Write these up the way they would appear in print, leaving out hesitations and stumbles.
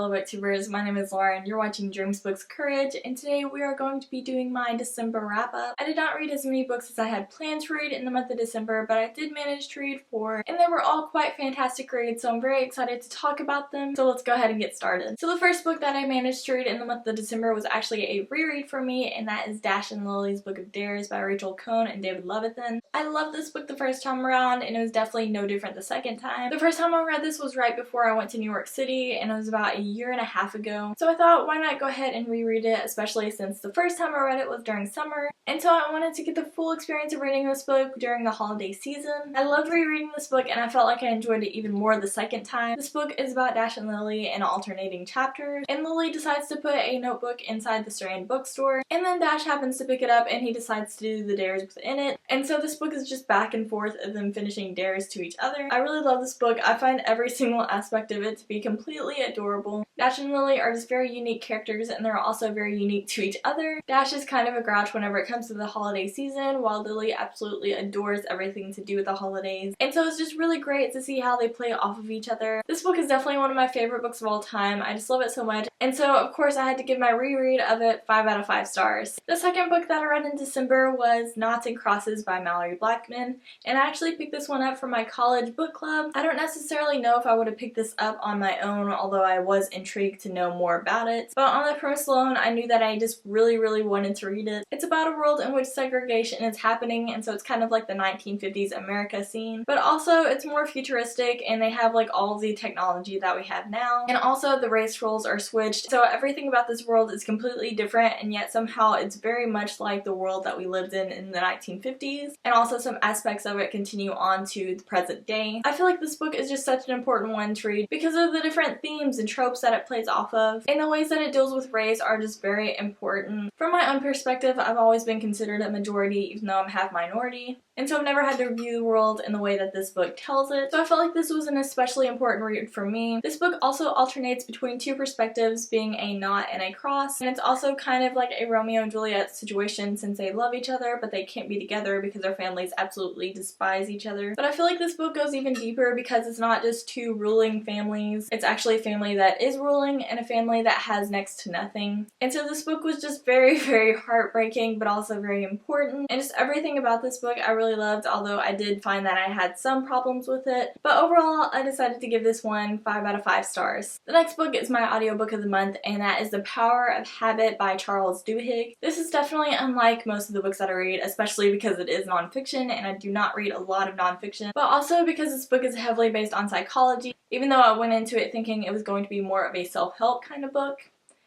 fellow booktubers, my name is Laura and you're watching Dreams Books Courage, and today we are going to be doing my December wrap-up. I did not read as many books as I had planned to read in the month of December, but I did manage to read 4, and they were all quite fantastic reads, so I'm very excited to talk about them. So let's go ahead and get started. So the first book that I managed to read in the month of December was actually a reread for me, and that is Dash and Lily's Book of Dares by Rachel Cohn and David Levithan. I loved this book the first time around, and it was definitely no different the second time. The first time I read this was right before I went to New York City, and it was about a year and a half ago. So I thought, why not go ahead and reread it, especially since the first time I read it was during summer. And so I wanted to get the full experience of reading this book during the holiday season. I loved rereading this book, and I felt like I enjoyed it even more the second time. This book is about Dash and Lily in alternating chapters, and Lily decides to put a notebook inside the Strand bookstore, and then Dash happens to pick it up and he decides to do the dares within it. And so this book is just back and forth of them finishing dares to each other. I really love this book. I find every single aspect of it to be completely adorable. Dash and Lily are just very unique characters, and they're also very unique to each other. Dash is kind of a grouch whenever it comes to the holiday season, while Lily absolutely adores everything to do with the holidays. And so it's just really great to see how they play off of each other. This book is definitely one of my favorite books of all time. I just love it so much. And so of course I had to give my reread of it 5 out of 5 stars. The second book that I read in December was Noughts and Crosses by Mallory Blackman, and I actually picked this one up for my college book club. I don't necessarily know if I would have picked this up on my own, although I was intrigued to know more about it. But on the premise alone, I knew that I just really wanted to read it. It's about a world in which segregation is happening, and so it's kind of like the 1950s America scene, but also it's more futuristic, and they have like all of the technology that we have now, and also the race roles are switched, so everything about this world is completely different, and yet somehow it's very much like the world that we lived in the 1950s, and also some aspects of it continue on to the present day. I feel like this book is just such an important one to read because of the different themes and tropes that it plays off of, and the ways that it deals with race are just very important. From my own perspective, I've always been considered a majority even though I'm half minority, and so I've never had to view the world in the way that this book tells it, so I felt like this was an especially important read for me. This book also alternates between two perspectives, being a knot and a cross, and it's also kind of like a Romeo and Juliet situation since they love each other but they can't be together because their families absolutely despise each other. But I feel like this book goes even deeper because it's not just two ruling families, it's actually a family that is ruling and a family that has next to nothing. And so this book was just very heartbreaking but also very important, and just everything about this book I really loved, although I did find that I had some problems with it. But overall, I decided to give this one 5 out of 5 stars. The next book is my audiobook of the month, and that is The Power of Habit by Charles Duhigg. This is definitely unlike most of the books that I read, especially because it is nonfiction, and I do not read a lot of nonfiction, but also because this book is heavily based on psychology, even though I went into it thinking it was going to be more of a self-help kind of book.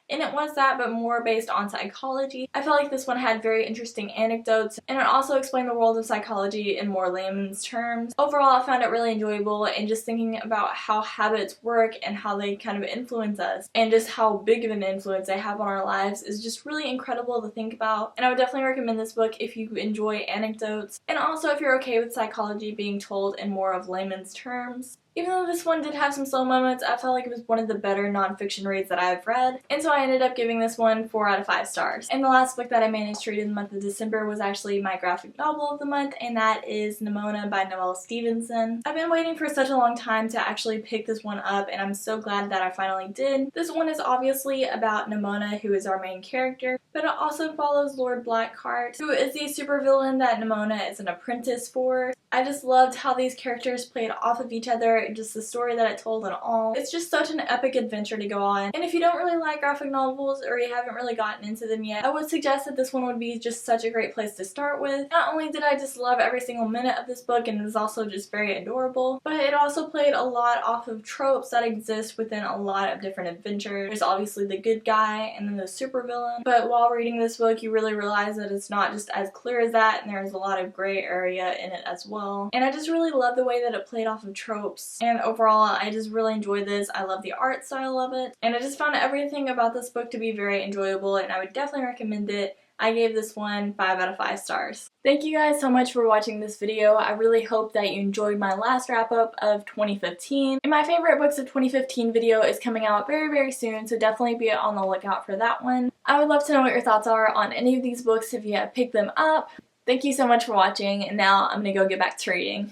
And it was that, but more based on psychology. I felt like this one had very interesting anecdotes, and it also explained the world of psychology in more layman's terms. Overall, I found it really enjoyable, and just thinking about how habits work and how they kind of influence us, and just how big of an influence they have on our lives is just really incredible to think about. And I would definitely recommend this book if you enjoy anecdotes, and also if you're okay with psychology being told in more of layman's terms. Even though this one did have some slow moments, I felt like it was one of the better nonfiction reads that I've read, and so I ended up giving this one 4 out of 5 stars. And the last book that I managed to read in the month of December was actually my graphic novel of the month, and that is Nimona by Noelle Stevenson. I've been waiting for such a long time to actually pick this one up, and I'm so glad that I finally did. This one is obviously about Nimona, who is our main character, but it also follows Lord Blackheart, who is the supervillain that Nimona is an apprentice for. I just loved how these characters played off of each other, and just the story that it told and all. It's just such an epic adventure to go on, and if you don't really like graphic novels or you haven't really gotten into them yet, I would suggest that this one would be just such a great place to start with. Not only did I just love every single minute of this book, and it was also just very adorable, but it also played a lot off of tropes that exist within a lot of different adventures. There's obviously the good guy and then the supervillain, but while reading this book you really realize that it's not just as clear as that, and there's a lot of gray area in it as well. And I just really love the way that it played off of tropes. And overall, I just really enjoyed this. I love the art style of it, and I just found everything about this book to be very enjoyable, and I would definitely recommend it. I gave this one 5 out of 5 stars. Thank you guys so much for watching this video. I really hope that you enjoyed my last wrap up of 2015. And my favorite books of 2015 video is coming out very soon, so definitely be on the lookout for that one. I would love to know what your thoughts are on any of these books if you have picked them up. Thank you so much for watching, and now I'm gonna go get back to reading.